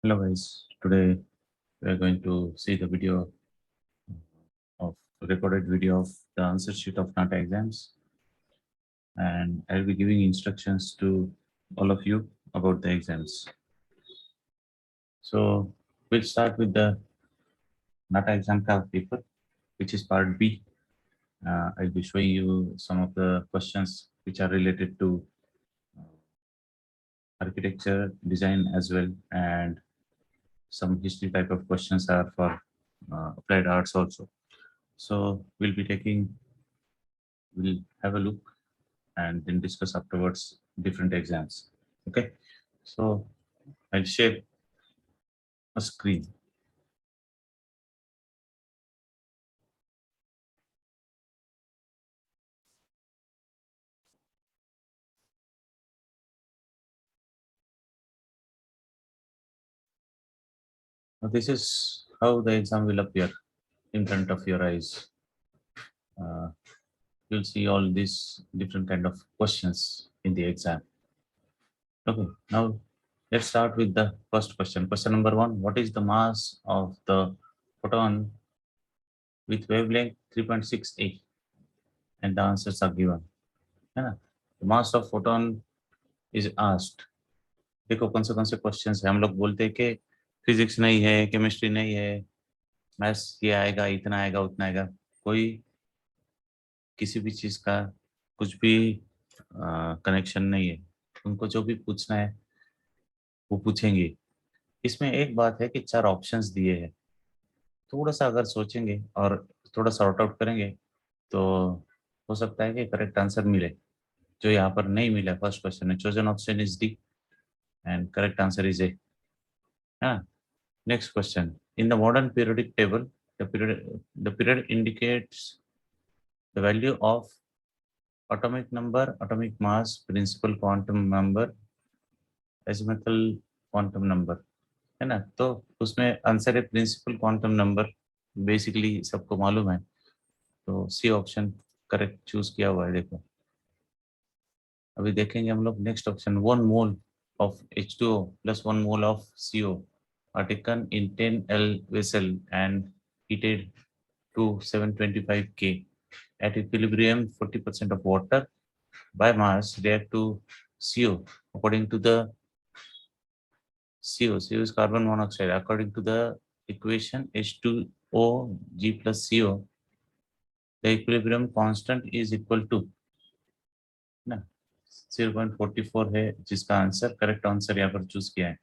Hello guys, today we are going to see the video of recorded video of the answer sheet of Nata exams, and I'll be giving instructions to all of you about the exams. So we'll start with the Nata exam paper, which is part B. I'll be showing you some of the questions which are related to architecture, design as well, and some history type of questions are for applied arts also. So we'll have a look and then discuss afterwards different exams. Okay, so I'll share a screen. Now this is how the exam will appear in front of your eyes. Uh, you'll see all these different kind of questions in the exam. Okay, now let's start with the first question. Question number 1: what is the mass of the photon with wavelength 3.6 A? And the answers are given. है ना? The mass of photon is asked. देखो कौन से questions है. हम लोग बोलते हैं कि फिजिक्स नहीं है, केमिस्ट्री नहीं है, मैथ्स ये आएगा, इतना आएगा, उतना आएगा. कोई किसी भी चीज का कुछ भी कनेक्शन नहीं है. उनको जो भी पूछना है वो पूछेंगे. इसमें एक बात है कि 4 ऑप्शंस दिए हैं. थोड़ा सा अगर सोचेंगे और थोड़ा सॉर्ट आउट करेंगे तो हो सकता है कि करेक्ट आंसर मिले. जो यहाँ पर नहीं मिला फर्स्ट क्वेश्चन में, chosen option is D and correct answer is ए. हाँ. Next question. In the modern periodic table, the period indicates the value of atomic number, atomic mass, principal quantum number, azimuthal quantum number. है ना? तो उसमें answer है principal quantum number. Basically सबको मालूम है, तो सी ऑप्शन करेक्ट चूज किया हुआ है. देखो अभी देखेंगे हम लोग next option. 1 mole of H2O plus 1 mole of CO are taken in 10L vessel and heated to 725 K at equilibrium. 40% of water by mass react to CO according to the CO is carbon monoxide. According to the equation H2O G plus CO, the equilibrium constant is equal to ना 0.44 है, जिसका answer correct answer यहाँ पर choose किया है.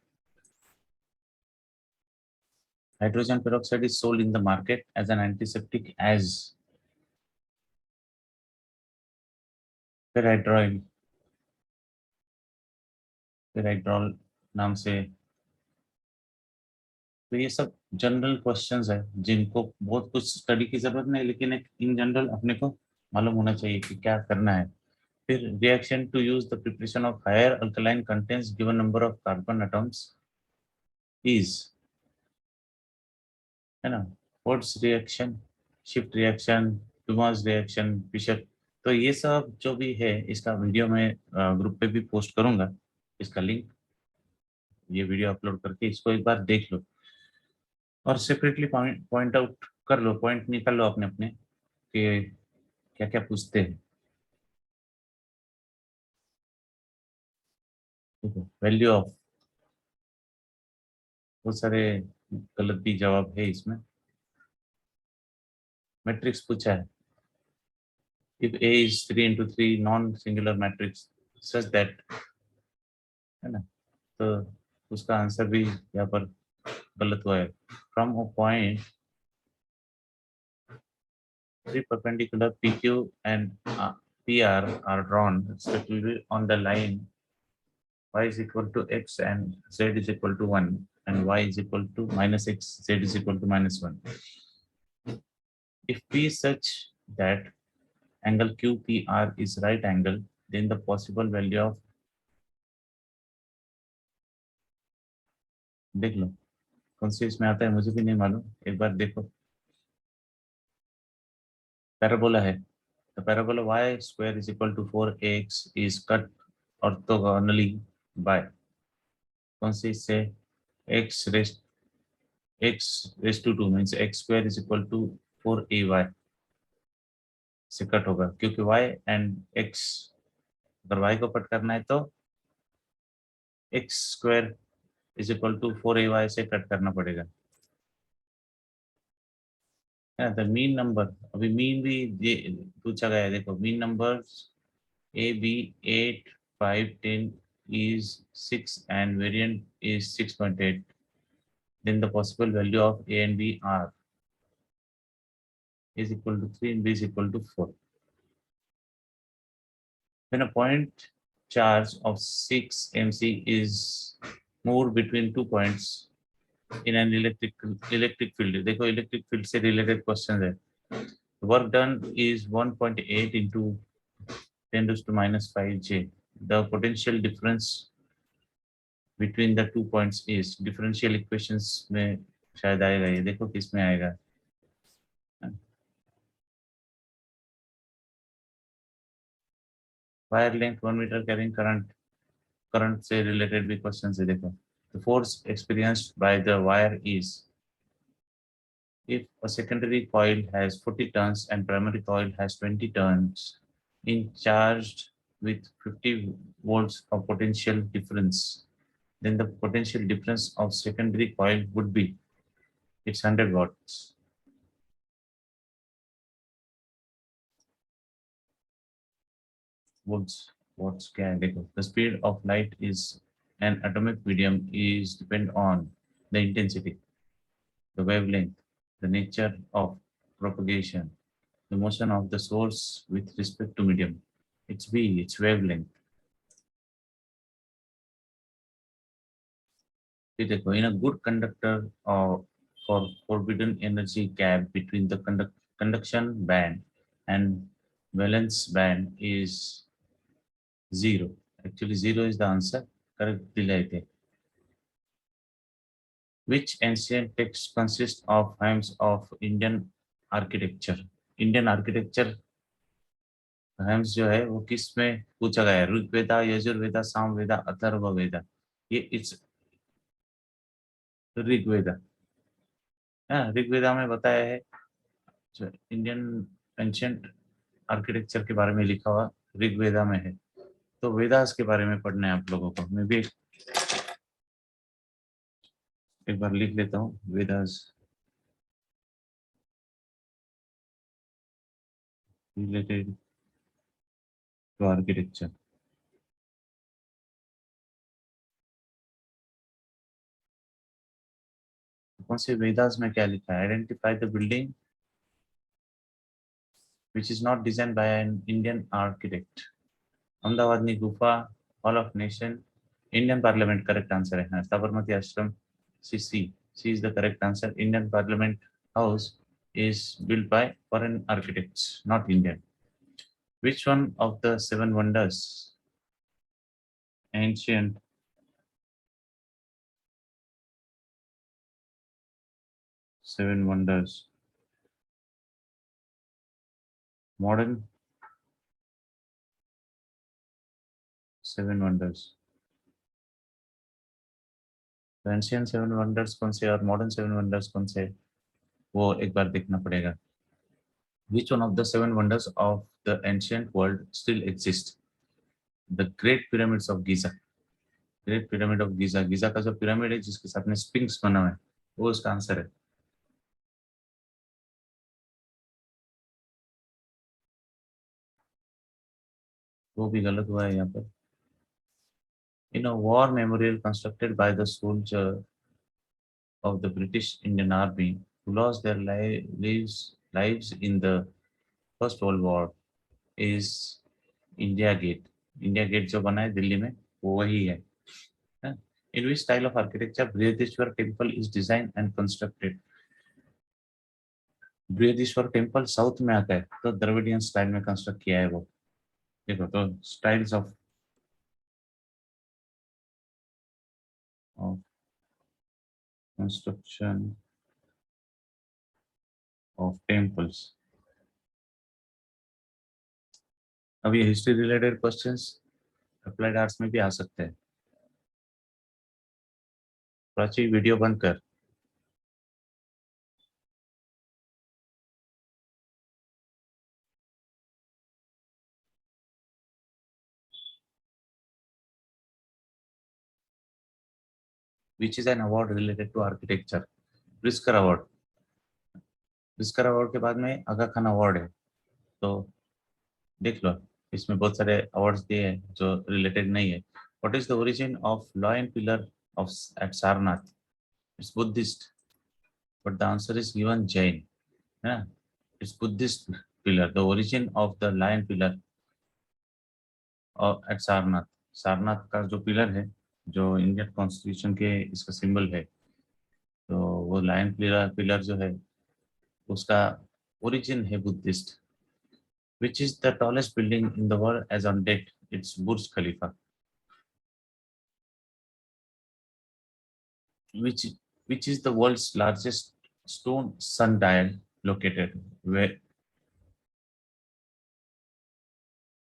Hydrogen peroxide is sold in the market as an antiseptic as पेराइड्रॉल नाम से. तो ये सब जनरल क्वेश्चंस है जिनको बहुत कुछ स्टडी की जरूरत नहीं, लेकिन एक इन जनरल अपने को मालूम होना चाहिए कि क्या करना है. फिर reaction to use the preparation of higher alkaline contents given number of carbon atoms is, है ना? Force reaction, shift reaction, Dumas reaction, Fischer. तो ये सब जो भी है इसका वीडियो मैं ग्रुप पे भी पोस्ट करूंगा. इसका लिंक, ये वीडियो अपलोड करके इसको एक बार देख लो और सेपरेटली पॉइंट आउट कर लो, पॉइंट निकाल लो अपने अपने कि क्या क्या पूछते हैं. देखो वैल्यू ऑफ, बहुत सारे गलत भी जवाब है इसमें. मैट्रिक्स पूछा है. If A is 3 into 3 non singular matrix such that, है ना? तो उसका आंसर भी यहाँ पर गलत हुआ है. From a point 3 perpendicular PQ and PR are drawn respectively on the line y is equal to x and z is equal to 1 and y is equal to minus x, z is equal to minus 1. If P is such that angle QPR is right angle, then the possible value of, देख लो कौन सी इसमें आता है, मुझे भी नहीं मालूम, एक बार देखो. पैराबोला है, the parabola y square is equal to 4x is cut orthogonally by, कौन सी इससे x raised to 2 means x square is equal to 4ay से कट होगा क्योंकि y एंड x अगर y को कट करना है तो x square is equal to 4ay से कट करना पड़ेगा है ना। तो मीन नंबर अभी मीन भी पूछा गया है देखो mean number A B 8 5 10 is 6 and variant is 6.8 then the possible value of a and b are is equal to 3 and b is equal to 4. When a point charge of 6 mc is moved between 2 points in an electric field देखो electric field से related question है work done is 1.8 into 10 raised to minus 5 j the potential difference between the 2 points is differential equations में शायद आएगा ये देखो किस में आएगा wire length 1 metre carrying current से related भी questions है देखो the force experienced by the wire is if a secondary coil has 40 turns and primary coil has 20 turns in charged with 50 volts of potential difference, then the potential difference of secondary coil would be it's 100 watts. Volts क्या है देखो the speed of light is an atomic medium is depend on the intensity, the wavelength, the nature of propagation, the motion of the source with respect to medium. It's V, it's wavelength. देखो, in a good conductor for forbidden energy gap between the conduction band and valence band is zero. Actually, zero is the answer. Correct दिलाए थे. Which ancient text consists of hymns of Indian architecture? Indian architecture hymns जो है वो किस में पूछा गया है ऋग्वेदा यजुर्वेदा सामवेदा अथर्ववेदा ये इट्स ऋग्वेदा हाँ ऋग्वेदा में बताया है जो इंडियन एंशियंट आर्किटेक्चर के बारे में लिखा हुआ ऋग्वेदा में है तो वेदास के बारे में पढ़ना है आप लोगों को मैं भी एक बार लिख लेता हूँ वेदास रिलेटेड टू आर्किटेक्चर कौन से वेदास में क्या लिखा है identify the building which is not design by an Indian architect अहमदाबादनी Gufa hall of nation Indian parliament correct answer है हाँ, Sabarmati Ashram C is the correct answer Indian parliament house is built by foreign architects not Indian. Which one of the seven wonders ancient seven wonders modern seven wonders तो ancient seven wonders कौन से और modern seven wonders कौन से वो एक बार देखना पड़ेगा which one of the seven wonders of the ancient world still exist the great pyramids of giza great pyramid of Giza Giza का जो पिरामिड है जिसके साथ में स्पिंक्स बना हुआ है वो उसका आंसर है वो भी गलत हुआ है यहाँ पर in a war memorial constructed by the soldier of the British Indian Army who lost their lives in the First World War is India Gate. India Gate जो बना है दिल्ली में वो वही है. In which style of architecture Brihadishwar temple is designed and constructed? Brihadeeswara temple south में आता है तो द्रविडियन स्टाइल में कंस्ट्रक्ट किया है वो देखो तो styles of construction of temples अब ये history related questions applied arts में भी आ सकते हैं प्राची वीडियो बंद कर। Which is an award related to architecture? Pritzker award. Pritzker award के बाद में आगा खान अवार्ड है, तो देख लो, इसमें बहुत सारे अवार्ड्स दिए हैं जो रिलेटेड नहीं है। What is the origin of lion pillar of at Sarnath? It's Buddhist, but the answer is given Jain, है ना। It's Buddhist pillar, the origin of the lion pillar at Sarnath. Sarnath का जो पिलर है, जो इंडियन कॉन्स्टिट्यूशन के इसका symbol है, तो वो लायन पिलर पिलर जो है उसका ओरिजिन है Buddhist. Which is the tallest building in the world as on date? It's Burj Khalifa. which which is the world's largest stone sundial located? Where?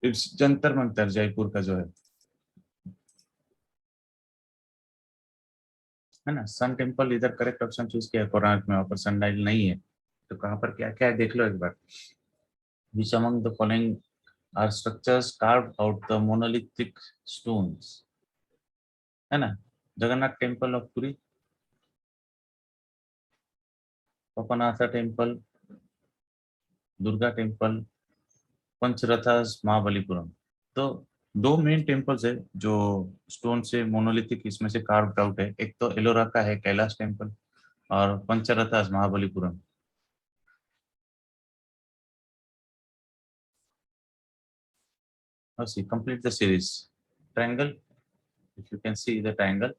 It's Jantar Mantar, Jaipur का जो है ना। सन टेम्पल इधर correct option choose किया कोणार्क में, वहां पर sundial नहीं है, तो कहाँ पर क्या क्या है देख लो एक बार। Which among the following are structures carved out the monolithic stones? है ना। Jagannath temple of Puri, Papanatha temple, Durga temple, Pancharathas, Mahabalipuram. तो दो मेन टेम्पल्स है जो स्टोन से मोनोलिथिक इसमें से कार्व्ड आउट है। एक तो एलोरा का है कैलाश टेम्पल, और पंचरथास महाबलीपुरम। और C complete the series. Triangle, if you can see the triangle.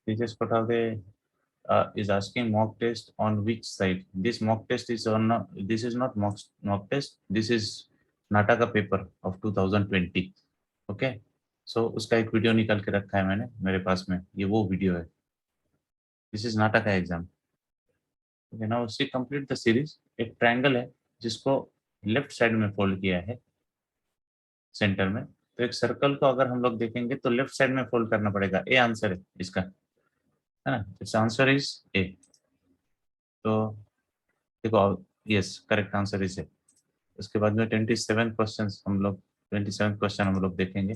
Teachers Patade is asking mock test on which side? This mock test is on. This is not mock test. This is नाटा का paper of 2020। Okay, सो उसका एक video निकाल के रखा है मैंने मेरे पास में, ये वो वीडियो है। दिस इज नाटा का exam. Okay, now see complete the series. एक ट्रायंगल है जिसको लेफ्ट साइड में फोल्ड किया है सेंटर में। तो एक सर्कल को अगर हम लोग देखेंगे तो लेफ्ट साइड में फोल्ड करना पड़ेगा। ए आंसर है इसका, है ना। इट्स आंसर इज ए। तो देखो, यस करेक्ट आंसर इज ए। उसके बाद में 27 क्वेश्चन हम लोग, 27 क्वेश्चन हम लोग देखेंगे।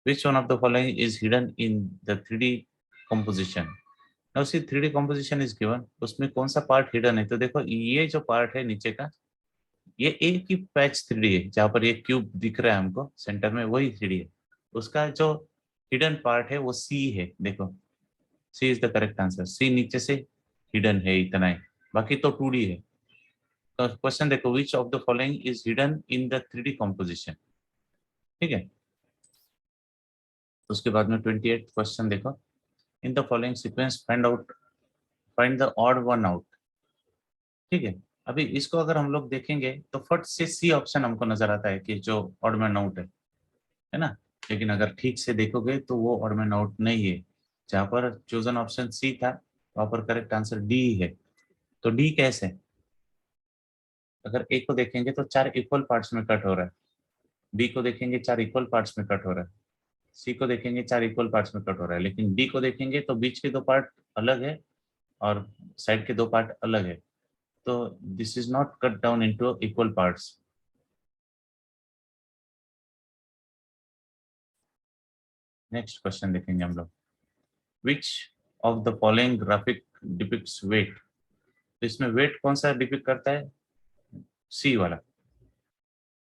विच one of the following is hidden in the 3D composition? Now see 3D composition is given, उसमें कौन सा पार्ट हिडन है? तो देखो, ये जो पार्ट है नीचे का, ये एक ही पैच 3D है, जहां पर ये क्यूब दिख रहा है हमको सेंटर में, वही 3D है। उसका जो हिडन पार्ट है वो सी है। देखो, सी इज द करेक्ट आंसर। सी नीचे से हिडन है, इतना ही, बाकी तो 2D है। तो क्वेश्चन देखो, विच of the following is hidden in the 3D composition? ठीक है। तो उसके बाद में 28 क्वेश्चन देखो। In the following sequence find out, find the odd one out. ठीक है। अभी इसको अगर हम लोग देखेंगे तो फट से सी ऑप्शन हमको नजर आता है कि जो ऑड मैन आउट है ना। लेकिन अगर ठीक से देखोगे तो वो ऑड मैन आउट नहीं है। जहां पर चोजन ऑप्शन सी था, वहां पर करेक्ट आंसर डी है। तो डी कैसे? अगर ए को देखेंगे तो चार इक्वल पार्ट्स में कट हो रहा है, बी को देखेंगे चार इक्वल पार्ट्स में कट हो रहा है, सी को देखेंगे चार इक्वल पार्ट्स में कट हो रहा है, लेकिन डी को देखेंगे तो बीच के दो पार्ट अलग है और साइड के दो पार्ट अलग है। तो this is not cut down into equal parts. Next question देखेंगे हम लोग। Which of the following graphic depicts weight? तो इसमें वेट कौन सा डिपिक्ट करता है? सी वाला,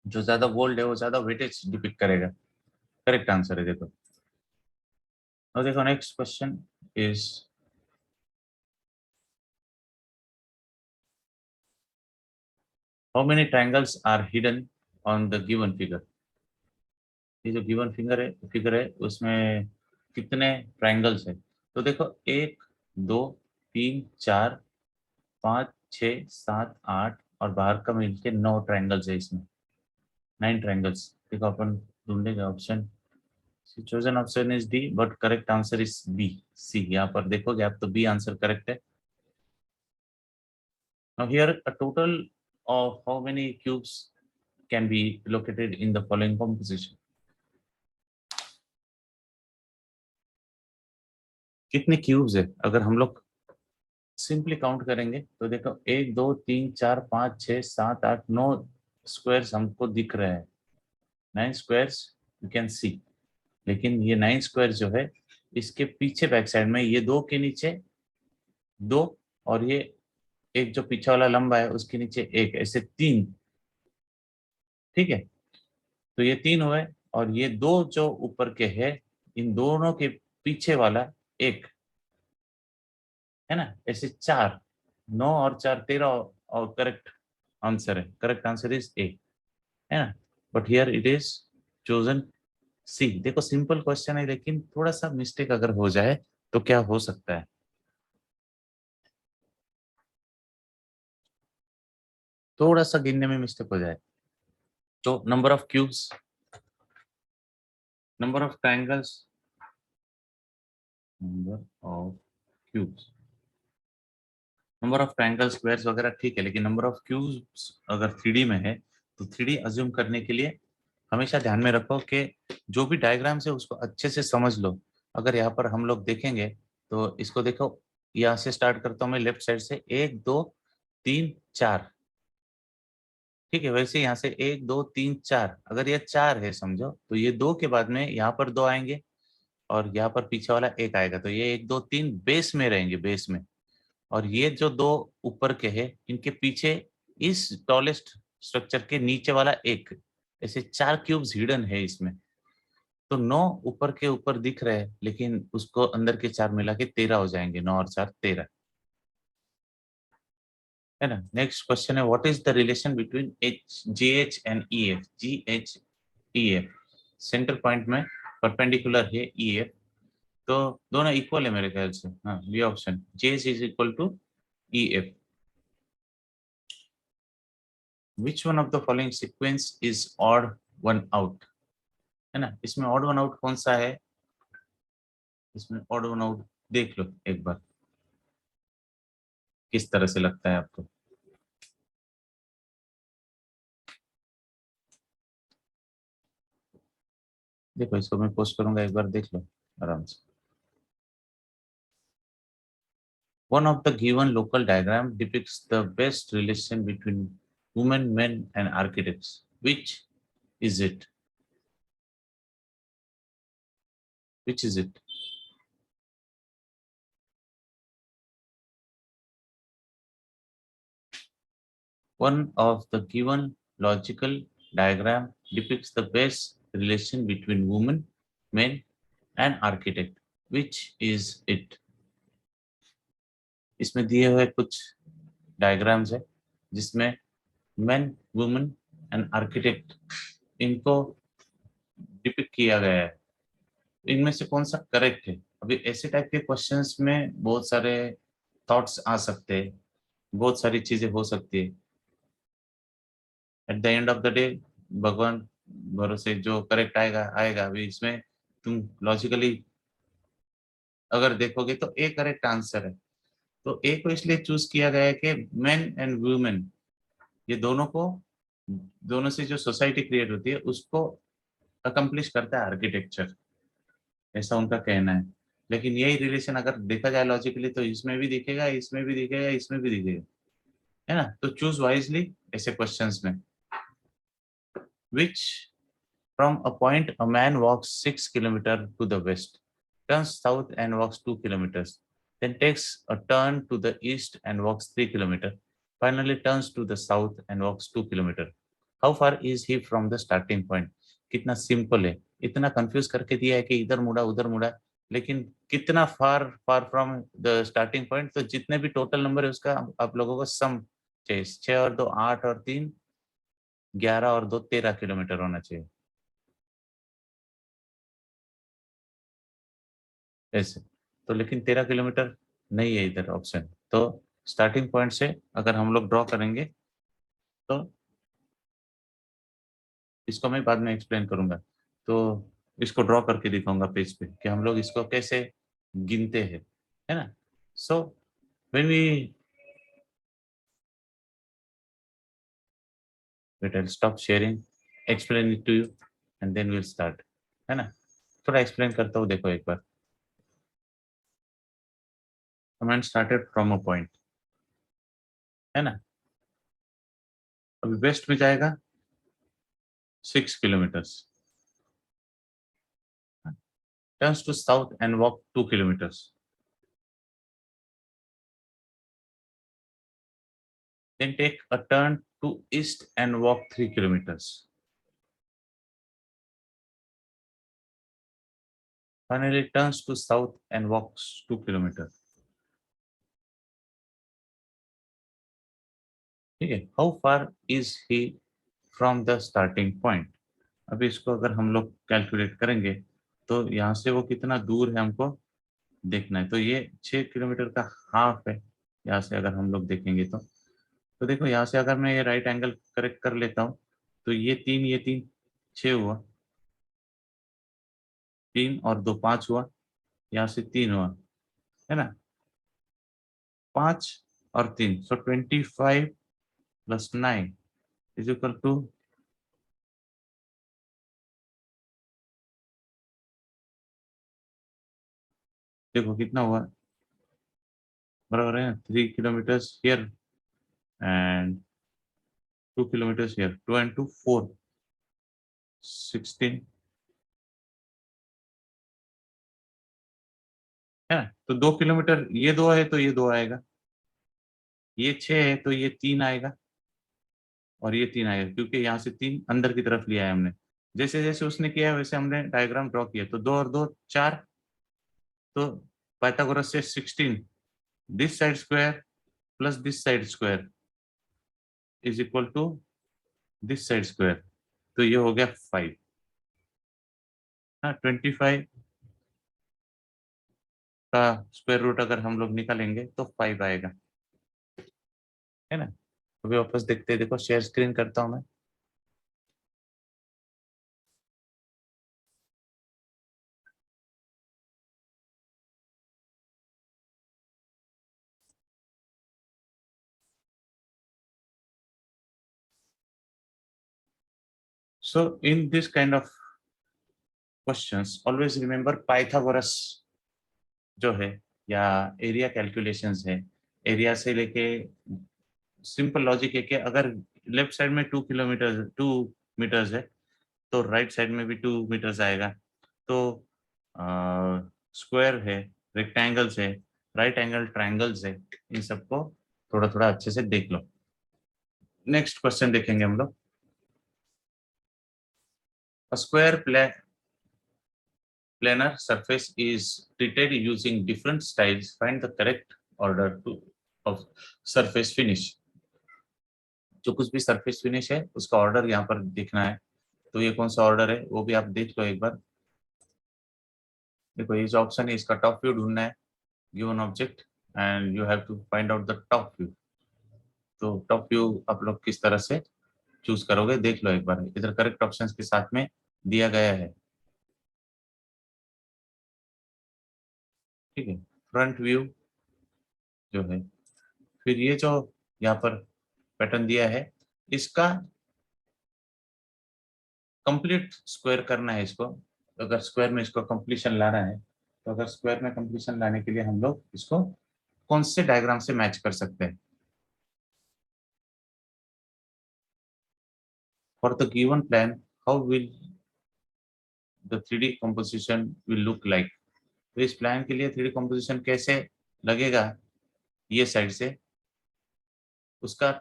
जो ज्यादा बोल्ड है वो ज्यादा वेटेज डिपिक्ट करेगा। करेक्ट आंसर है देखो। और देखो next question is, how many triangles are hidden on the given figure? ये जो गिवन फिगर है उसमें कितने ट्रायंगल्स है? तो देखो, एक, दो, तीन, चार, पाँच, छ, सात, आठ, और बाहर का मिलके 9 ट्रायंगल्स है इसमें। 9 ट्रायंगल्स। देखो अपन ढूंढेंगे option. Chosen option is D but correct answer is B C. यहाँ पर देखोगे आप तो बी आंसर करेक्ट है। Now here a total of how many cubes can be located in the following composition? कितने क्यूब्स है अगर हम लोग सिंपली काउंट करेंगे तो देखो 1 2 3 4 5 6 7 8 9 स्क्वायर्स हमको दिख रहे हैं। 9 स्क्वायर्स यू कैन सी। लेकिन ये 9 स्क्वायर जो है इसके पीछे बैक साइड में ये दो के नीचे दो और ये एक जो पीछे वाला लंबा है उसके नीचे एक, ऐसे तीन। ठीक है, तो ये तीन हुए और ये दो जो ऊपर के है इन दोनों के पीछे वाला एक, है ना, ऐसे चार। 9 और 4 13 और करेक्ट आंसर है। करेक्ट आंसर इज ए, है ना। But here it is chosen C. देखो सिंपल क्वेश्चन है लेकिन थोड़ा सा मिस्टेक अगर हो जाए तो क्या हो सकता है, थोड़ा सा गिनने में मिस्टेक हो जाए तो number of cubes, number of triangles, number of cubes, number of triangle squares वगैरह ठीक है, लेकिन नंबर ऑफ क्यूब्स अगर थ्री में है तो थ्री अज्यूम करने के लिए हमेशा ध्यान में रखो कि जो भी डायग्राम्स है उसको अच्छे से समझ लो। अगर यहाँ पर हम लोग देखेंगे तो इसको देखो, यहाँ से स्टार्ट करता हूँ मैं लेफ्ट साइड से, 1 2 3 4। ठीक है, वैसे यहाँ से 1 2 3 4, अगर ये चार है समझो तो ये दो के बाद में यहाँ पर दो आएंगे और यहाँ पर पीछे वाला एक आएगा, तो ये 1 2 3 बेस में रहेंगे, बेस में। और ये जो दो ऊपर के हैं इनके पीछे इस टॉलेस्ट स्ट्रक्चर के नीचे वाला एक, ऐसे चार क्यूब्स हिडन है इसमें। तो 9 ऊपर के ऊपर दिख रहे हैं लेकिन उसको अंदर के चार मिला के 13 हो जाएंगे। 9 और 4 13, है ना। नेक्स्ट क्वेश्चन है what is the relation between H G H and E F. Ji H E F centre point में परपेंडिकुलर है ई एफ, तो दोनों इक्वल है मेरे ख्याल से। हाँ, B option, J H is equal to E F. Which one of the following sequence is odd one out, है ना। इसमें ऑड वन आउट कौन सा है, इसमें ऑड वन आउट देख लो एक बार किस तरह से लगता है आपको। देखो इसको मैं पोस्ट करूंगा, एक बार देख लो आराम से। One of the given local diagram depicts the best relation between women, men, and architects. Which is it? Which is it? One of the given logical diagram depicts the best relation between women, men, and architect. Which is it? इसमें दिए हुए कुछ diagrams है जिसमें men, women and architect इनको depict किया गया है। इनमें से कौन सा करेक्ट है। अभी ऐसे टाइप के क्वेश्चंस में बहुत सारे थॉट्स आ सकते हैं, बहुत सारी चीजें हो सकती है। At the end of the day भगवान भरोसे जो करेक्ट आएगा आएगा। अभी इसमें तुम लॉजिकली अगर देखोगे तो ए करेक्ट आंसर है। तो ए को इसलिए चूज किया गया है कि मेन एंड वुमेन ये दोनों को, दोनों से जो सोसाइटी क्रिएट होती है उसको अकम्प्लिश करता है आर्किटेक्चर, ऐसा उनका कहना है। लेकिन यही रिलेशन अगर देखा जाए लॉजिकली तो इसमें भी दिखेगा, इसमें भी दिखेगा, इसमें भी दिखेगा, है ना। तो चूज वाइजली ऐसे क्वेश्चंस में। Which from a point a man walks 6 kilometre to the west, turns south and walks 2 kilometres, then takes a turn to the east and walks 3 kilometers, finally turns to the south and walks 2 kilometers. How far is he from the starting point? कितना simple है, इतना confuse करके दिया है कि इधर मुड़ा उधर मुड़ा, लेकिन कितना far far from the starting point. तो जितने भी टोटल नंबर है उसका आप लोगों को सम चाहिए। 6 और 2 8 और 3 11 और 2 13 किलोमीटर होना चाहिए ऐसे। तो लेकिन 13 किलोमीटर नहीं है इधर ऑप्शन। तो स्टार्टिंग पॉइंट से अगर हम लोग ड्रॉ करेंगे तो इसको मैं बाद में एक्सप्लेन करूंगा। तो इसको ड्रॉ करके दिखाऊंगा पेज पे कि हम लोग इसको कैसे गिनते हैं, है ना। So when we wait, I stop sharing, explain it to you and then will start, है ना। थोड़ा एक्सप्लेन करता हूँ, देखो एक बार। Comment started from a point, है ना। अभी वेस्ट में जाएगा 6 kilometres, turns to south and walk 2 kilometres, then take a turn to east and walk 3 kilometers. Finally turns to south and walks 2 kilometers. ठीक है, how far is he from the starting point. अभी इसको अगर हम लोग calculate करेंगे तो यहाँ से वो कितना दूर है हमको देखना है। तो ये 6 किलोमीटर का हाफ है। यहाँ से अगर हम लोग देखेंगे तो देखो यहाँ से अगर मैं ये राइट एंगल करेक्ट कर लेता हूँ तो ये तीन 6 हुआ, 3 और 2 5 हुआ, यहाँ से 3 हुआ, है ना। 5 और 3, सो 25 + 9 इज इक्वल टू, देखो कितना हुआ, बराबर है 3 kilometres here and 2 kilometres here, 2 and 2 4, 16, है ना। तो 2 किलोमीटर ये दो है तो ये दो आएगा, ये 6 है तो ये 3 आएगा और ये 3 आएगा, क्योंकि यहाँ से 3 अंदर की तरफ लिया है हमने। जैसे जैसे उसने किया है वैसे हमने डायग्राम ड्रॉ किया, तो 2 और 2 4, तो पाइथागोरस से 16, this side square plus this side square is equal to this side square, तो ये हो गया 5। हाँ, 25 का स्क्वायर रूट अगर हम लोग निकालेंगे तो 5 आएगा, है ना। अभी वापस देखते हैं, देखो शेयर स्क्रीन करता हूँ मैं। So in this kind of questions always remember Pythagoras जो है, या एरिया कैलकुलेशंस है। एरिया से लेके सिंपल लॉजिक है कि अगर लेफ्ट साइड में 2 किलोमीटर 2 मीटर्स है तो राइट साइड में भी 2 मीटर्स आएगा। तो स्क्वायर है, रेक्टेंगल्स है, राइट एंगल ट्रायंगल्स है, इन सबको थोड़ा थोड़ा अच्छे से देख लो। नेक्स्ट क्वेश्चन देखेंगे हम लोग। A square planar surface is treated using different styles. Find the correct order of surface finish. जो कुछ भी सरफेस फिनिश है उसका ऑर्डर यहाँ पर देखना है। तो ये कौन सा ऑर्डर है वो भी आप देख लो एक बार। देखो ये जो ऑप्शन है इसका टॉप व्यू ढूंढना है, given object and you have to find out the top view. तो टॉप व्यू आप लोग किस तरह से चूज करोगे देख लो एक बार, इधर करेक्ट ऑप्शंस के साथ में दिया गया है। ठीक है, फ्रंट व्यू जो है, फिर ये जो यहाँ पर पैटर्न दिया है इसका कंप्लीट स्क्वायर करना है इसको। अगर स्क्वायर में इसको कंप्लीशन लाना है तो अगर स्क्वायर में कंप्लीशन लाने के लिए हम लोग इसको कौन से डायग्राम से मैच कर सकते हैं। For the given plan how will the 3D composition will look like. तो इस प्लान के लिए 3D कंपोजिशन कैसे लगेगा, ये साइड से उसका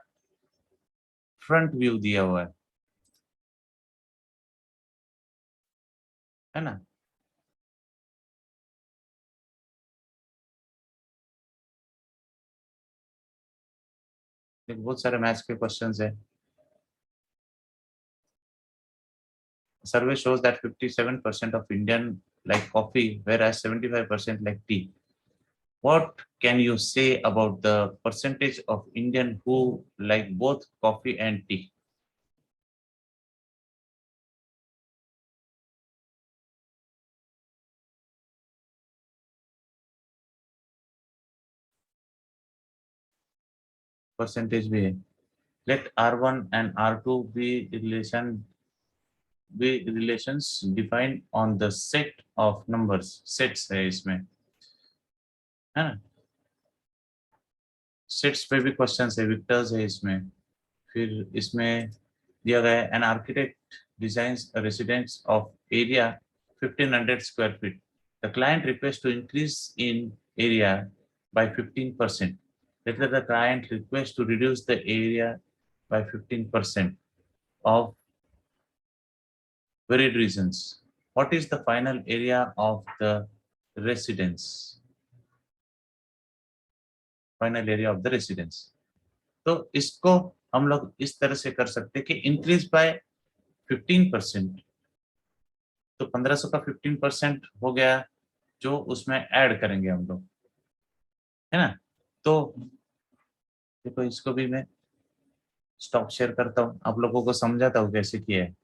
फ्रंट व्यू दिया हुआ है ना। बहुत सारे मैथ्स के क्वेश्चंस है। Survey shows that 57% of Indian like coffee, whereas 75% like tea. What can you say about the percentage of Indian who like both coffee and tea? Percentage भी है। Let R1 and R2 be relations defined on the set of numbers. Sets है इसमें, है ना। Sets पे भी question है, Victus है इसमें। फिर इसमें दिया गया है an architect designs a residence of area 1500 square feet. The client request to increase in area by 15%. Later, the client requests to reduce the area by 15% of varied reasons. What is the final area of the residence? Final area of the residence. तो इसको हम लोग इस तरह से कर सकते हैं कि इंक्रीज बाय 15%। तो 1500 का 15% हो गया, जो उसमें ऐड करेंगे हम लोग, है ना। तो देखो इसको भी मैं स्टॉक शेयर करता हूँ, आप लोगों को समझाता हूँ कैसे किया है।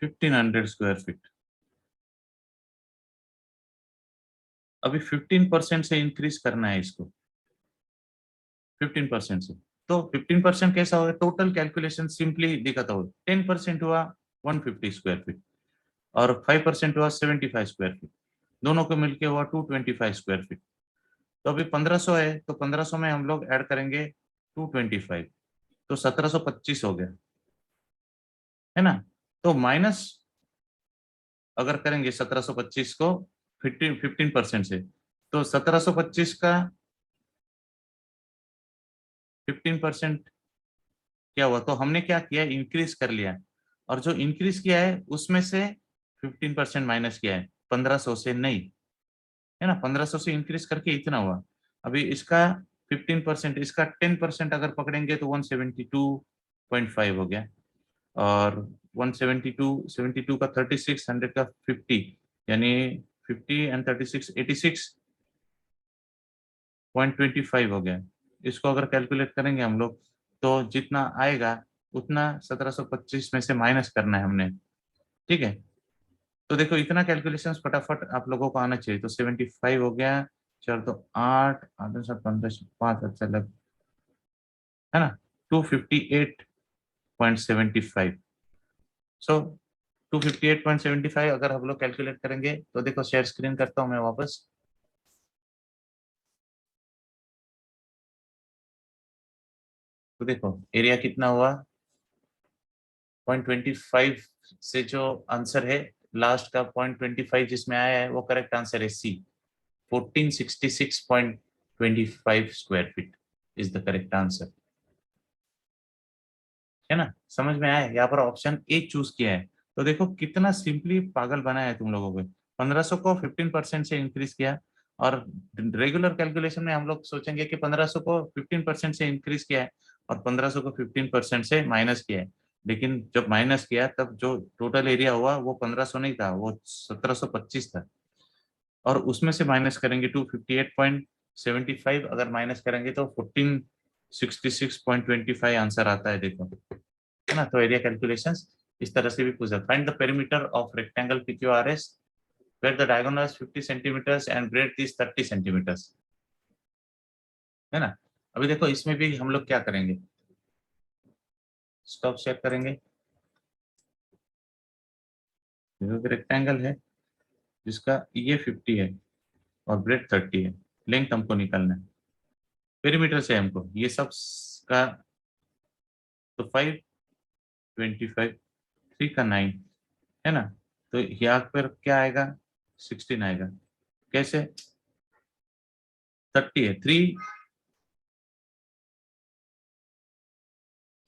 1500 स्क्वायर फीट, अभी 15% से इंक्रीज करना है इसको, 15% से। तो 15% कैसा होगा, टोटल कैलकुलेशन सिंपली दिखाता हूँ। 10% हुआ 150 स्क्वायर फीट और 5% हुआ 75 स्क्वायर फीट, दोनों को मिलके हुआ 225 स्क्वायर फीट। तो अभी 1500 है, तो 1500 में हम लोग ऐड करेंगे 225, तो 1725 हो गया, है ना। तो माइनस अगर करेंगे 1725 को 15% से, तो 1725 का 15% क्या हुआ, तो हमने क्या किया, इंक्रीज कर लिया, और जो इंक्रीज किया है उसमें से 15% माइनस किया है, 1500 से नहीं, है ना। 1500 से इंक्रीज करके इतना हुआ। अभी इसका 15%, इसका 10% अगर पकड़ेंगे तो 172.5 हो गया, और 172 का 36, 100 का 50, यानी 50 एंड 36 86.25 हो गया। इसको अगर कैलकुलेट करेंगे हम लोग, तो जितना आएगा उतना 1725 में से माइनस करना है हमने, ठीक है। तो देखो इतना कैलकुलेशन फटाफट आप लोगों को आना चाहिए। तो 75 हो गया, चार तो 8, 8 से 15 से 5, अच्छा लग, है ना। 258.75। सो 258.75 अगर हम लोग कैलकुलेट करेंगे, तो देखो शेयर स्क्रीन करता हूं मैं वापस। तो देखो एरिया कितना हुआ, 0.25 से जो आंसर है लास्ट का 0.25 जिसमें आया है वो करेक्ट आंसर है सी। 1466.25 square feet is the correct answer, है ना। समझ में आया, यहाँ पर ऑप्शन ए चूज किया है। तो देखो कितना सिंपली पागल बनाया है तुम लोगों को। 1500 को 15% से इंक्रीज किया, और रेगुलर कैलकुलेशन में हम लोग सोचेंगे कि 1500 को 15% से इंक्रीज किया है और 1500 को 15% से माइनस किया है। लेकिन जब माइनस किया तब जो टोटल एरिया हुआ वो 1500 नहीं था, वो 1725 था, और उसमें से माइनस करेंगे 258.75, अगर माइनस करेंगे तो 1466.25 आंसर आता है, देखो, है ना। तो एरिया कैलकुलेशंस इस तरह से भी पूछा। Find the perimeter of rectangle PQRS where the diagonal is 50 centimeters and breadth is 30 centimeters, है ना। अभी देखो इसमें भी हम लोग क्या करेंगे, स्टॉप शेयर करेंगे। रेक्टेंगल है जिसका ये 50 है और ब्रेड 30 है, लेंथ हमको निकालना है, पेरीमीटर से हमको ये सब का। तो 525, 3 का 9, है ना। तो यहाँ पर क्या आएगा, 16 आएगा। कैसे, 30 है, 3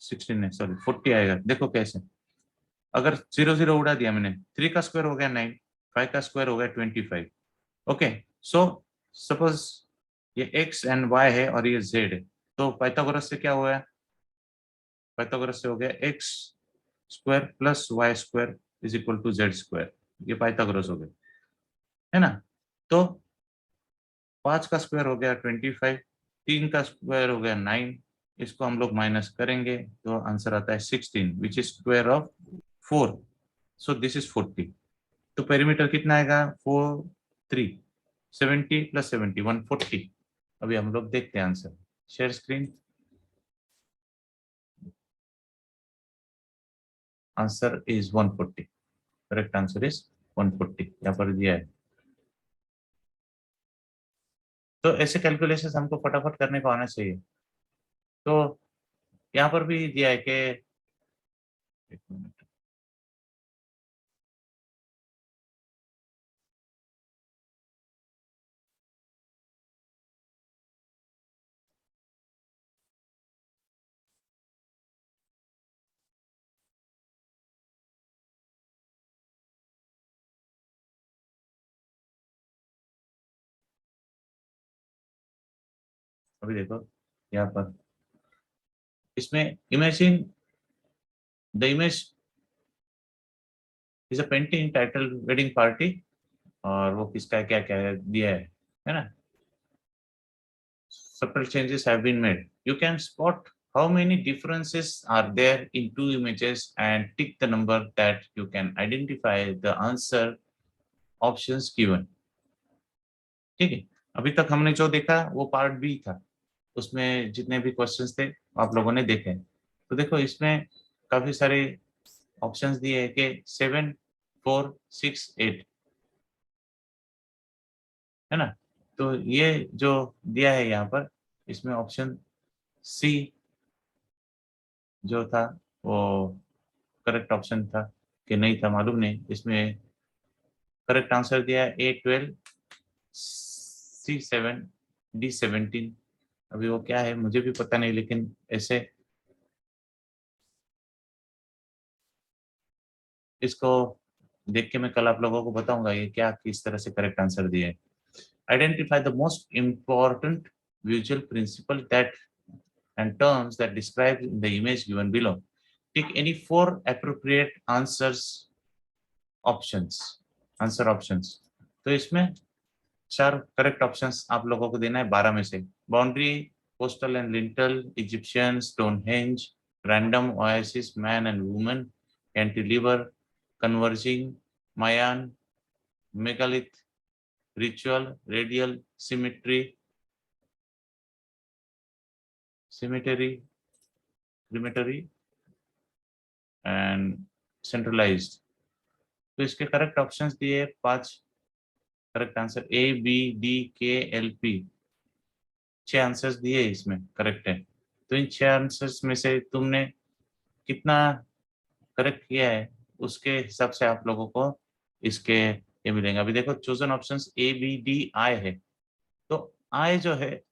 16 है, सॉरी 40 आएगा। देखो कैसे, अगर 0 0 उड़ा दिया मैंने, 3 का स्क्वायर हो गया 9, 5 का स्क्वायर हो गया 25। ओके, सो सपोज ये x एंड y है और ये z है, तो पाइथागोरस से क्या हुआ है, पाइथागोरस से हो गया x square plus y square is equal to z square, ये पाइथागोरस हो गया, है ना। तो 5 का स्क्वायर हो गया 25, 3 का स्क्वायर हो गया 9, इसको हम लोग माइनस करेंगे तो आंसर आता है 16 which is square of 4, so this is 40। तो पेरीमीटर कितना आएगा, 4 3, 70 + 70 140। अभी हम लोग देखते हैं answer. Share screen. Answer is 140। Correct answer is 140, यहाँ पर दिया है। तो ऐसे कैलकुलेशंस हमको फटाफट करने को आना चाहिए। तो यहाँ पर भी दिया है कि, एक मिनट, अभी देखो यहाँ पर, इसमें imagine the image is a painting title wedding party, और वो किसका क्या क्या दिया है ना। Subtle changes have been made. You can spot how many differences are there in two images and tick the number that you can identify the answer options given. ठीक है। अभी तक हमने जो देखा वो पार्ट बी था, उसमें जितने भी क्वेश्चंस थे आप लोगों ने देखे। तो देखो इसमें काफी सारे ऑप्शंस दिए हैं कि 7, 4, 6, 8, है ना। तो ये जो दिया है यहाँ पर, इसमें ऑप्शन सी जो था वो करेक्ट ऑप्शन था कि नहीं था मालूम नहीं। इसमें करेक्ट आंसर दिया है A12, C7, D17। अभी वो क्या है मुझे भी पता नहीं, लेकिन ऐसे इसको देख के मैं कल आप लोगों को बताऊंगा ये क्या किस तरह से करेक्ट आंसर दिए। Identify the most important visual principle that and terms that describe the image given below. Pick any four appropriate options answer options. तो इसमें चार करेक्ट ऑप्शंस आप लोगों को देना है 12 में से। Boundary, coastal and lintel, Egyptian, Stonehenge, random oasis, man and woman, cantilever, converging, Mayan, megalith, ritual, radial, symmetry, cemetery, crematory and centralised. तो इसके करेक्ट ऑप्शंस दिए 5। Correct answer A B D K L P, 6 answers दिए इसमें correct है। तो इन 6 answers में से तुमने कितना करेक्ट किया है उसके हिसाब से आप लोगों को इसके ये मिलेंगे। अभी देखो chosen options A B D I है, तो आई जो है,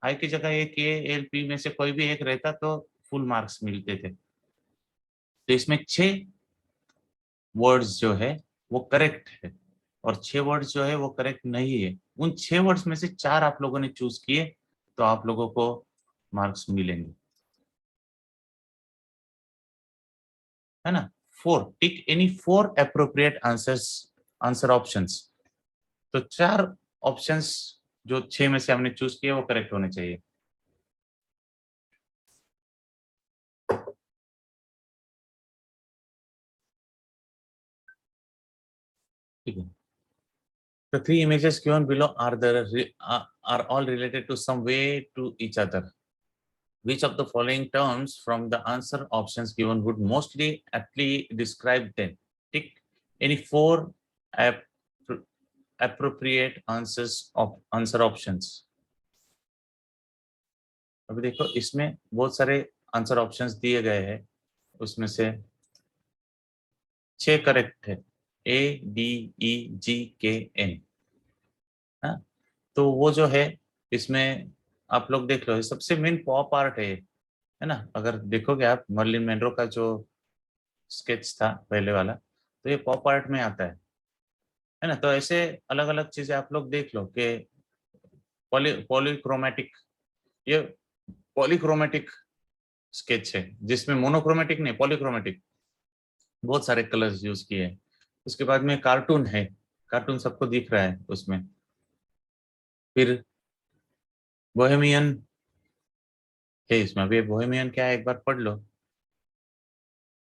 आई की जगह ये KLP में से कोई भी एक रहता तो फुल मार्क्स मिलते थे। तो इसमें 6 वर्ड्स जो है वो करेक्ट है, और 6 वर्ड्स जो है वो करेक्ट नहीं है। उन 6 वर्ड्स में से 4 आप लोगों ने चूज किए, तो आप लोगों को मार्क्स मिलेंगे, है ना। 4, tick any 4 appropriate answers, answer options. तो 4 ऑप्शंस जो 6 में से हमने चूज किए वो करेक्ट होने चाहिए। ठीक है। The three images given below are all related to some way to each other. Which of the following terms from the answer options given would mostly aptly describe them? Tick any 4 ap- appropriate answer options. अभी देखो इसमें बहुत सारे answer options दिए गए हैं, उसमें से 6 करेक्ट है। A D E G K N, हाँ। तो वो जो है इसमें आप लोग देख लो, ये सबसे मेन पॉप आर्ट है ना। अगर देखोगे आप मर्लिन मेनरो का जो स्केच था पहले वाला, तो ये पॉप आर्ट में आता है ना। तो ऐसे अलग अलग चीजें आप लोग देख लो कि पॉलीक्रोमेटिक, ये पॉलीक्रोमेटिक स्केच है जिसमें मोनोक्रोमेटिक नहीं, पॉलीक्रोमेटिक, बहुत सारे कलर्स यूज किए हैं। उसके बाद में कार्टून है, कार्टून सबको दिख रहा है उसमें। फिर बोहेमियन है इसमें। अभी बोहेमियन क्या है एक बार पढ़ लो।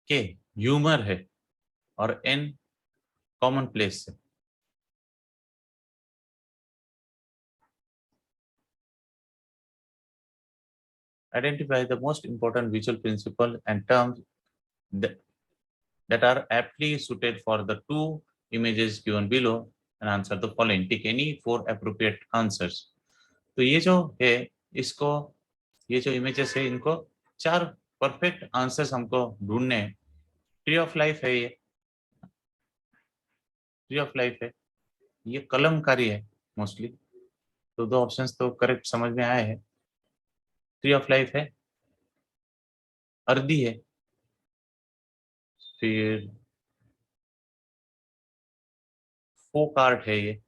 के ह्यूमर है, और एन कॉमन प्लेस है। Identify the most important visual principle and terms that, that are aptly suited for the two images given below and answer the following. Take any four appropriate answers. तो ये जो है इसको ये जो images है इनको चार परफेक्ट आंसर्स हमको ढूंढने हैं। ट्री ऑफ लाइफ है ये, ट्री ऑफ लाइफ है, ये कलमकारी है मोस्टली, तो दो ऑप्शंस तो करेक्ट समझ में आए हैं। ट्री ऑफ लाइफ है, अर्दी है, फिर फोक आर्ट है, ये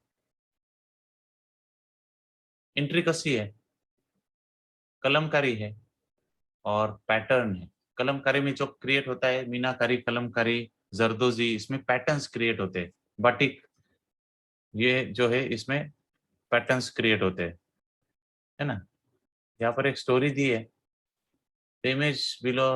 इंट्रिकसी है, कलमकारी है और पैटर्न है। कलमकारी में जो क्रिएट होता है मीनाकारी, कलमकारी, जरदोजी, इसमें पैटर्न्स क्रिएट होते हैं। बाटिक ये जो है इसमें पैटर्न्स क्रिएट होते हैं, है ना। यहाँ पर एक स्टोरी दी है, image below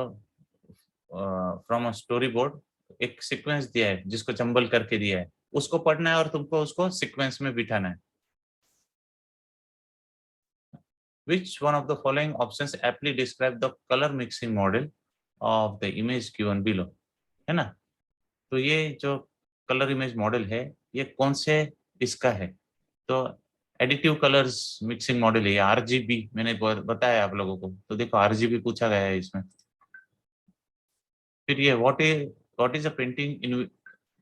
from a story board, एक सीक्वेंस दिया है जिसको जंबल करके दिया है, उसको पढ़ना है और तुमको उसको सीक्वेंस में बिठाना है। Which one of the following options aptly describe the color mixing model of the image given below? है ना। तो ये जो कलर इमेज मॉडल है ये कौन से इसका है, तो एडिटिव कलर्स मिक्सिंग मॉडल है, आरजीबी मैंने बताया आप लोगों को, तो देखो आरजीबी पूछा गया है इसमें। फिर ये what is a painting in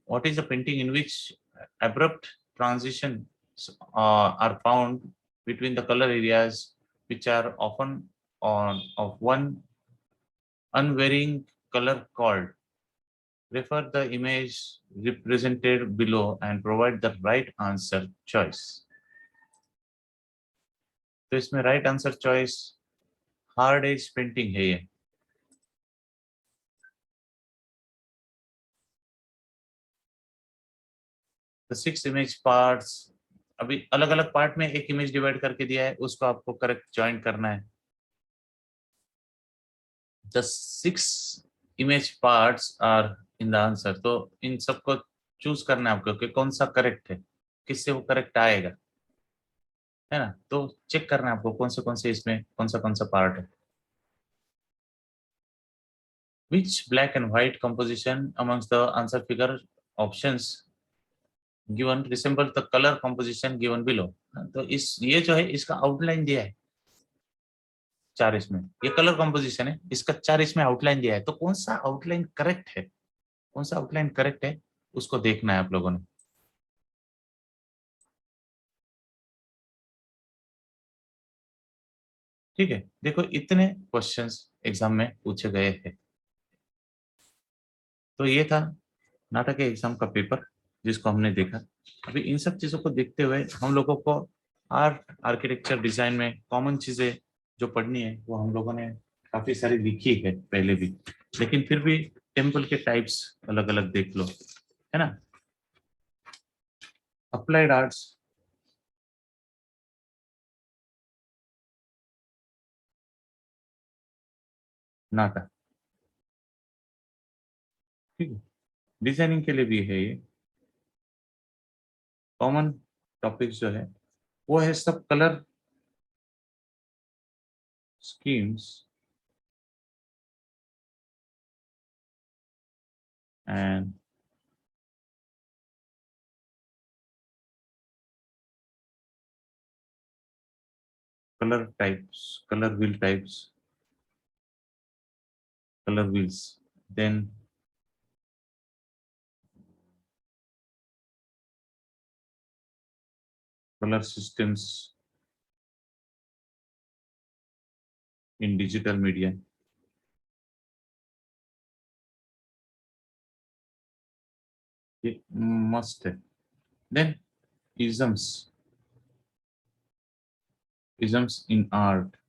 what is a painting in which abrupt transitions are found between the color areas which are often on of one unvarying color called? Refer the image represented below and provide the right answer choice. तो इसमें right answer choice hard as painting है ये। The six image parts, अभी अलग अलग part में एक image divide करके दिया है, उसको आपको करेक्ट ज्वाइन करना है। The six image parts are in the answer, तो इन सबको चूज करना है आपको कि कौन सा करेक्ट है, किससे वो करेक्ट आएगा, है ना। तो चेक करना है आपको कौन से इसमें कौन सा पार्ट है। Which black and white composition amongst the answer figure options given resemble the color composition given below? तो इस ये जो है इसका आउटलाइन दिया है चार, इसमें ये कलर कंपोजिशन है, इसका चार इसमें आउटलाइन दिया है, तो कौन सा आउटलाइन करेक्ट है, कौन सा आउटलाइन करेक्ट है उसको देखना है आप लोगों ने। ठीक है, देखो इतने क्वेश्चंस एग्जाम में पूछे गए हैं। तो ये था नाटक के एग्जाम का पेपर जिसको हमने देखा। अभी इन सब चीजों को देखते हुए हम लोगों को आर्ट आर्किटेक्चर डिजाइन में कॉमन चीजें जो पढ़नी है वो हम लोगों ने काफी सारी लिखी है पहले भी, लेकिन फिर भी टेम्पल के टाइप्स अलग अलग देख लो, है ना। अप्लाइड आर्ट्स, नाटक, ठीक है। डिजाइनिंग के लिए भी है ये कॉमन टॉपिक्स जो है, वो है सब colour schemes and colour types, colour wheel types, color wheels, then color systems in digital media, ये मस्ट है। Then isms, isms in art,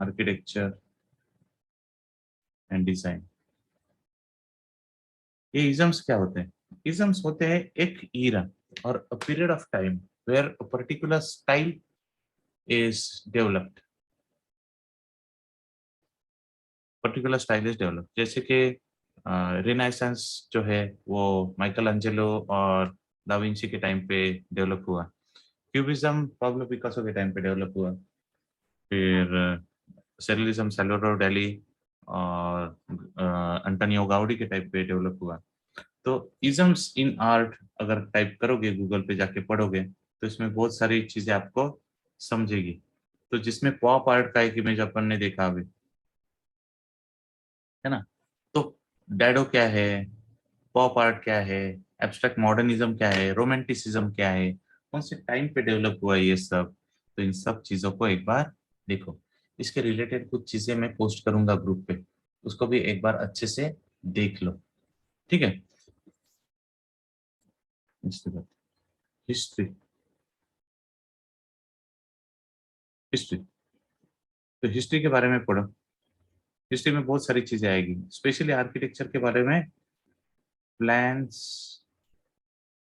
architecture and design। ये isms क्या होते हैं? isms होते हैं एक era or a period of time where a particular style is developed, particular style is developed। जैसे कि रिनाइसेंस जो है वो माइकल एंजेलो और दा विंची के टाइम पे डेवलप हुआ, क्यूबिज्म पाब्लो पिकासो के टाइम पे डेवलप हुआ, फिर सेरिलिज्म सैल्वाडोर डाली और अंटोनियो गाउडी के टाइप पे डेवलप हुआ। तो इजम्स इन आर्ट अगर टाइप करोगे गूगल पे जाके पढ़ोगे तो इसमें बहुत सारी चीजें आपको समझेगी। तो जिसमें पॉप आर्ट का एक इमेज अपन ने देखा अभी, है ना। तो डैडो क्या है, पॉप आर्ट क्या है, एब्स्ट्रैक्ट मॉडर्निज्म क्या है, रोमांटिसिज्म क्या है, कौन से टाइम पे डेवलप हुआ ये सब। तो इन सब चीजों को एक बार देखो। इसके रिलेटेड कुछ चीजें मैं पोस्ट करूंगा ग्रुप पे, उसको भी एक बार अच्छे से देख लो। ठीक है। History, history, history. तो हिस्ट्री के बारे में पढ़ो। हिस्ट्री में बहुत सारी चीजें आएगी, स्पेशली आर्किटेक्चर के बारे में, plans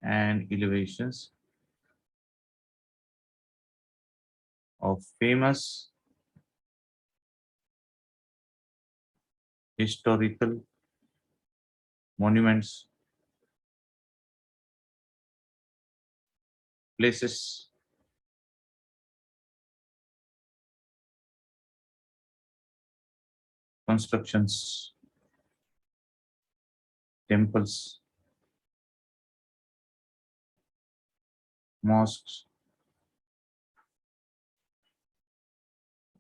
and elevations of famous historical monuments, places, constructions, temples, mosques,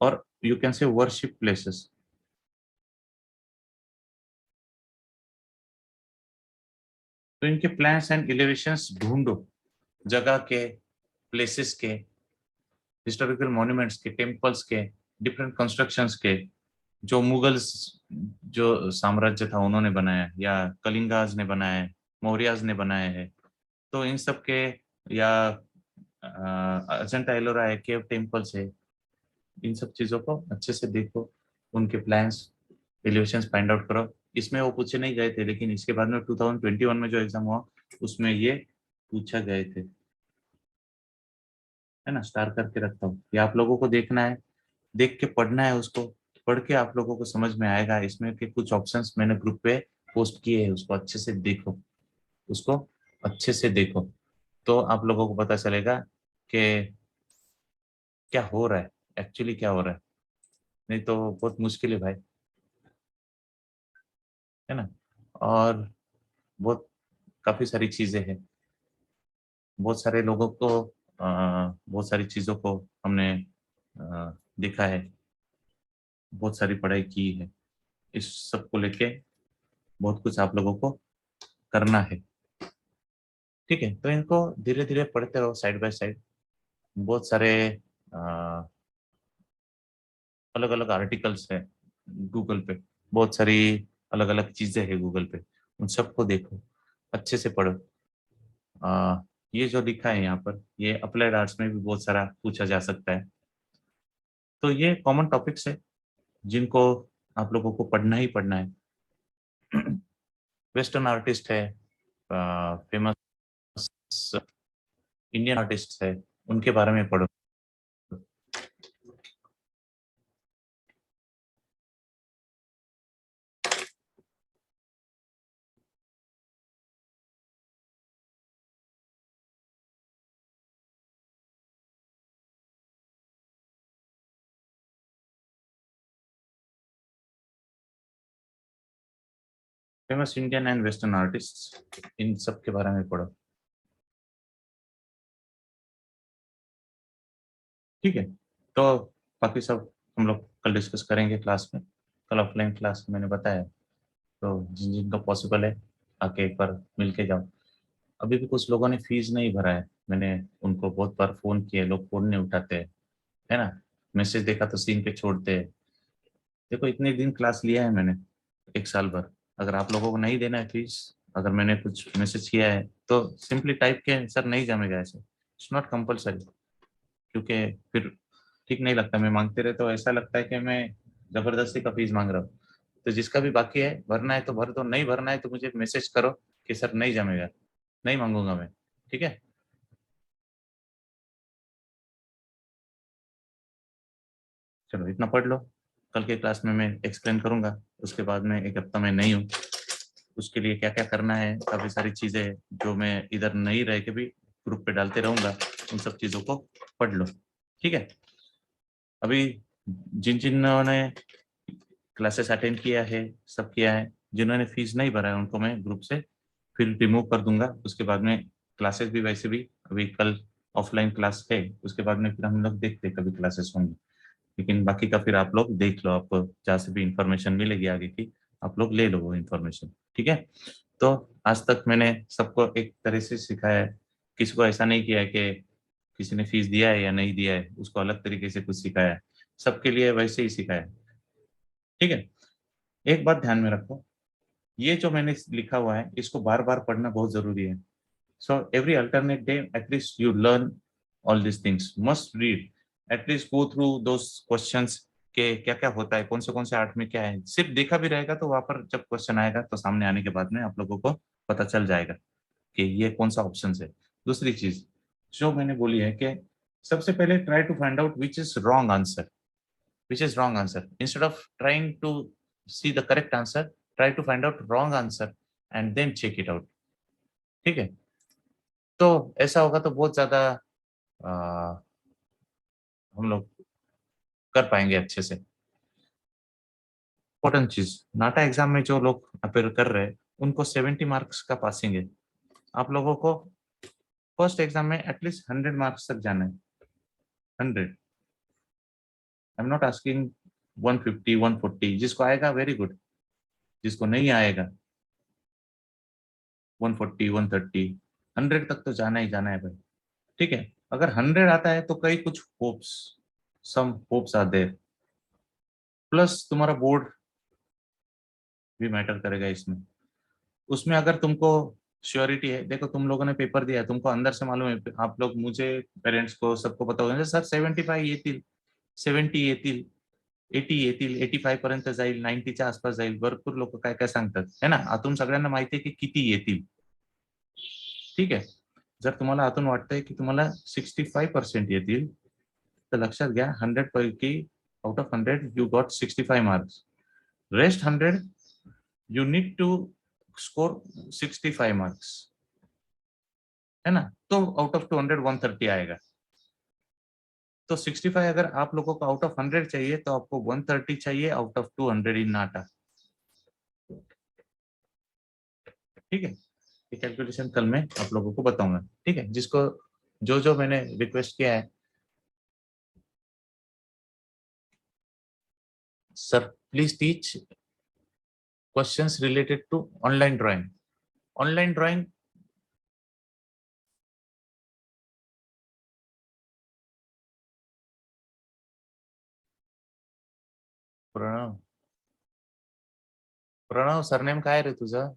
और you can say worship places. तो इनके प्लान्स एंड एलिवेशंस ढूंढो, जगह के, प्लेसेस के, हिस्टोरिकल मॉन्यूमेंट्स के, टेम्पल्स के, डिफरेंट कंस्ट्रक्शंस के, जो मुगल्स जो साम्राज्य था उन्होंने बनाया, या कलिंगाज ने बनाया है, मौर्याज ने बनाया है। तो इन सब के, या अजंता एलोरा है, केव टेम्पल्स है, इन सब चीजों को अच्छे से देखो, उनके प्लान्स एलिवेशंस फाइंड आउट करो। इसमें वो पूछे नहीं गए थे, लेकिन इसके बाद में 2021 में जो एग्जाम हुआ उसमें ये पूछा गए थे, है ना। स्टार करके रखता हूँ, ये आप लोगों को देखना है, देख के पढ़ना है उसको। पढ़ के आप लोगों को समझ में आएगा इसमें के कुछ ऑप्शंस मैंने ग्रुप पे पोस्ट किए हैं, उसको अच्छे से देखो, उसको अच्छे से देखो। तो आप लोगों को पता चलेगा कि क्या हो रहा है, एक्चुअली क्या हो रहा है। नहीं तो बहुत मुश्किल है भाई, है ना। और बहुत काफी सारी चीजें हैं, बहुत सारे लोगों को बहुत सारी चीजों को हमने देखा है, बहुत सारी पढ़ाई की है, इस सब को लेके बहुत कुछ आप लोगों को करना है। ठीक है, तो इनको धीरे धीरे पढ़ते रहो साइड बाय साइड। बहुत सारे अलग अलग आर्टिकल्स है गूगल पे, बहुत सारी अलग अलग चीजें हैं गूगल पे, उन सबको देखो, अच्छे से पढ़ो। आ, ये जो लिखा है यहाँ पर, ये अप्लाइड आर्ट्स में भी बहुत सारा पूछा जा सकता है। तो ये कॉमन टॉपिक्स है जिनको आप लोगों को पढ़ना ही पढ़ना है। वेस्टर्न आर्टिस्ट है, फेमस इंडियन आर्टिस्ट है, उनके बारे में पढ़ो। Famous Indian and western artist, इन सब के बारे में पढ़ो। ठीक है। तो बाकी सब हम लोग कल डिस्कस करेंगे क्लास में। कल ऑफलाइन क्लास मैंने बताया, तो जिन जिनका पॉसिबल है आके एक बार मिल के जाओ। अभी भी कुछ लोगों ने फीस नहीं भरा है, मैंने उनको बहुत बार फोन किए, लोग फोन नहीं उठाते हैं, है ना। मैसेज देखा तो सीन पे छोड़ते हैं। देखो इतने दिन क्लास लिया है मैंने, एक साल भर। अगर आप लोगों को नहीं देना है फीस, अगर मैंने कुछ मैसेज किया है तो सिंपली टाइप के सर नहीं जमेगा, ऐसे इट्स नॉट कंपलसरी। क्योंकि फिर ठीक नहीं लगता, मैं मांगते रहे तो ऐसा लगता है कि मैं जबरदस्ती का फीस मांग रहा हूँ। तो जिसका भी बाकी है भरना है तो भर दो, नहीं भरना है तो मुझे मैसेज करो कि सर नहीं जमेगा, नहीं मांगूंगा मैं। ठीक है। चलो इतना पढ़ लो, कल के क्लास में मैं एक्सप्लेन करूंगा। उसके बाद में एक हफ्ता में नहीं हूँ, उसके लिए क्या क्या करना है, काफी सारी चीजें हैं जो मैं इधर नहीं रह के भी ग्रुप पे डालते रहूंगा, उन सब चीजों को पढ़ लो। ठीक है। अभी जिन जिन्होंने क्लासेस अटेंड किया है, सब किया है। जिन्होंने फीस नहीं भरा है उनको मैं ग्रुप से फिर रिमूव कर दूंगा। उसके बाद में क्लासेस भी वैसे भी अभी कल ऑफलाइन क्लास है, उसके बाद में फिर हम लोग देखते हैं कभी क्लासेस होंगी। लेकिन बाकी का फिर आप लोग देख लो, आपको जहाँ से भी इंफॉर्मेशन मिलेगी आगे की आप लोग ले लो वो इंफॉर्मेशन। ठीक है। तो आज तक मैंने सबको एक तरह से सिखाया है, किसी को ऐसा नहीं किया है कि किसी ने फीस दिया है या नहीं दिया है उसको अलग तरीके से कुछ सिखाया है, सबके लिए वैसे ही सिखाया है। ठीक है। एक बात ध्यान में रखो, ये जो मैंने लिखा हुआ है इसको बार बार पढ़ना बहुत जरूरी है। So every alternate day at least you learn all this things, must read, at least go through those questions के क्या क्या होता है, कौन से आर्ट में क्या है। सिर्फ देखा भी रहेगा तो वहां पर जब क्वेश्चन आएगा तो सामने आने के बाद में आप लोगों को पता चल जाएगा कि ये कौन सा ऑप्शन है। दूसरी चीज जो मैंने बोली है कि सबसे पहले try to find out which is wrong answer, which is wrong answer. Instead of trying to see the correct answer, try to find out wrong answer and then check it out. ठीक है। तो ऐसा होगा तो बहुत ज्यादा हम लोग कर पाएंगे अच्छे से। इम्पोर्टेंट चीज, नाटा एग्जाम में जो लोग अपेयर कर रहे हैं उनको 70 मार्क्स का पासिंग है। आप लोगों को फर्स्ट एग्जाम में एटलीस्ट 100 मार्क्स तक जाना है। 100, आई एम नॉट आस्किंग 150 140, जिसको आएगा वेरी गुड, जिसको नहीं आएगा 140 130, 100 तक तो जाना ही जाना है भाई। ठीक है। अगर 100 आता है तो कई कुछ hopes, some hopes are there, plus तुम्हारा बोर्ड भी मैटर करेगा इसमें। उसमें अगर तुमको श्योरिटी है, देखो तुम लोगों ने पेपर दिया है, तुमको अंदर से मालूम है, आप लोग मुझे पेरेंट्स को सबको पता होगा सर 75 येतील, 70 येतील, 80 येतील, 85 पर्यंत जाईल, 90च्या आसपास जाईल, भरपूर लोक काय काय सांगतात है ना, आतून सगळ्यांना माहिती आहे की किती येतील। ठीक आहे। जर तुम्हाला आतून वाटतंय की तुम्हाला 65% येतील तर लक्षात घ्या 100 पैकी out of 100 you got 65 marks, rest 100 you need to score 65 marks, है ना। तो आउट ऑफ 200 130 आएगा। तो 65 अगर आप लोगों को आउट ऑफ 100 चाहिए तो आपको 130 चाहिए आउट ऑफ 200 इन नाटा। ठीक है। ये कैलकुलेशन कल मैं आप लोगों को बताऊंगा। ठीक है। जिसको जो जो मैंने रिक्वेस्ट किया है, sir please teach questions related to online drawing. Online drawing Pranav, Pranav surname काय रे तुझं?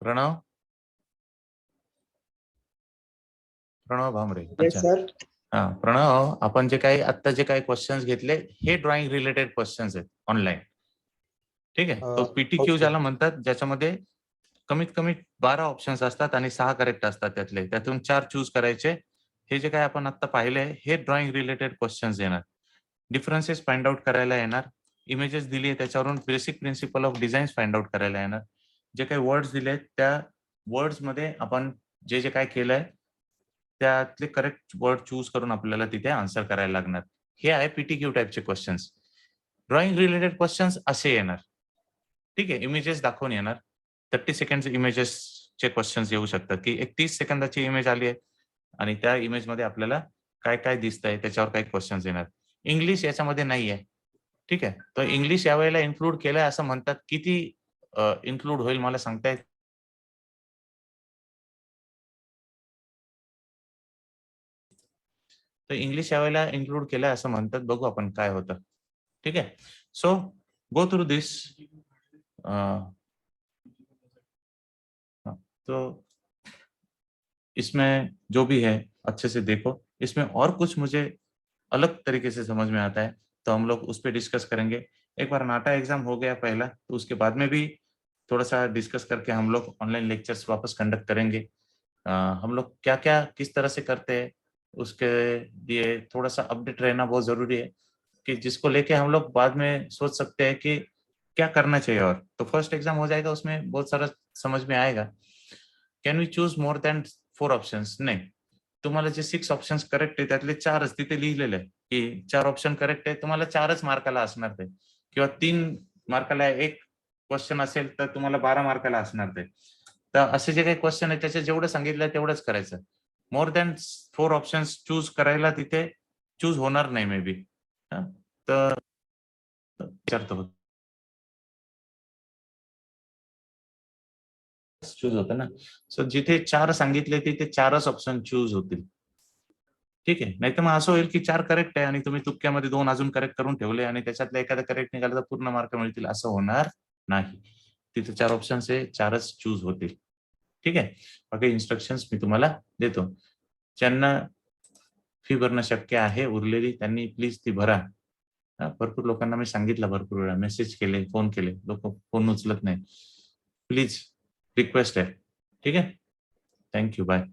प्रणव, प्रणव भामरे, येस अच्छा। सर. हा प्रणव, आपण जे काही आता जे काही क्वेश्चन्स घेतले हे ड्रॉइंग रिलेटेड क्वेश्चन्स आहेत ऑनलाइन। ठीक आहे। तो पीटीक्यू ओके. ज्याला म्हणतात, ज्याच्यामध्ये कमीत कमी 12 ऑप्शन्स असतात आणि 6 करेक्ट असतात, त्यातले त्यातून 4 चूज करायचे। हे जे काही आपण आता पाहिले हे ड्रॉइंग रिलेटेड क्वेश्चन्स येणार, डिफरन्सेस फाइंड आउट करायला येणार, इमेजेस दिली आहे त्याच्यावरून basic principle of designs find out करायला येणार, जे काही वर्ड्स दिले आहेत त्या वर्ड्स मध्ये आपण जे जे काय केलंय त्यातले करेक्ट वर्ड चूज करून आपल्याला तिथे आन्सर करायला लागणार। हे आहे पीटीक्यू टाइपचे क्वेश्चन्स। ड्रॉइंग रिलेटेड क्वेश्चन्स असे येणार। ठीक आहे। इमेजेस दाखवून येणार, 30 सेकंड इमेजेसचे क्वेश्चन्स येऊ शकतात की एक 30 सेकंदाची इमेज आली आहे आणि त्या इमेजमध्ये आपल्याला काय काय दिसतंय त्याच्यावर काही क्वेश्चन्स येणार। इंग्लिश याच्यामध्ये नाहीये। ठीक आहे। तर इंग्लिश यावेळेला इन्क्लूड केलंय असं म्हणतात, किती इन्क्लूड होईल मला सांगता येत? तर इंग्लिश यावेळेला इन्क्लूड केलंय असं म्हणतात, बघू आपण काय होतं। ठीक आहे। सो गो थ्रू दिस। तो इसमें जो भी है अच्छे से देखो, इसमें और कुछ मुझे अलग तरीके से समझ में आता है तो हम लोग उस पर डिस्कस करेंगे। एक बार नाटा एग्जाम हो गया पहला तो उसके बाद में भी थोड़ा सा डिस्कस करके हम लोग ऑनलाइन लेक्चर्स वापस कंडक्ट करेंगे। हम लोग क्या क्या किस तरह से करते हैं उसके लिए थोड़ा सा अपडेट रहना बहुत जरूरी है, कि जिसको लेके हम लोग बाद में सोच सकते हैं कि क्या करना चाहिए। और तो फर्स्ट एग्जाम हो जाएगा, उसमें बहुत सारा समझ में आएगा? Can we choose more than 4 options? नाही. तुम्हाला जे 6 ऑप्शन्स करेक्ट आहे त्यातले 4च तिथे लिहिलेलं आहे, की 4 ऑप्शन करेक्ट आहे. तुम्हाला 4च मार्काला असणार ते, किंवा 3 मार्काला 1 क्वेश्चन असेल तर तुम्हाला 12 मार्काला असणार ते. तर असे जे काही क्वेश्चन आहे त्याचे जेवढं सांगितलं तेवढंच करायचं. मोर दॅन 4 ऑप्शन्स चूज करायला तिथे चूज होणार नाही मे बी. तर विचारतो चूज होतं ना. सो जिथे 4 सांगितले तिथे 4च ऑप्शन चूज होतील. ठीक आहे. नाहीतर मग असं होईल की 4 करेक्ट आहे आणि तुम्ही तुक्क्यामध्ये 2 अजून करेक्ट करून ठेवले आणि त्याच्यातलं एखादं करेक्ट निघालं तर पूर्ण मार्क मिळतील, असं होणार नाही. तिथे 4 ऑप्शन्स आहे, 4च चूज होतील. ठीक आहे. बाकी इन्स्ट्रक्शन्स मी तुम्हाला देतो. ज्यांना फी भरणं शक्य आहे उरलेली त्यांनी प्लीज ती भरा. भरपूर लोकांना मी सांगितलं, भरपूर वेळा मेसेज केले, फोन केले. लोकं फोन उचलत नाही. प्लीज रिक्वेस्ट आहे. ठीक आहे. Thank you. बाय.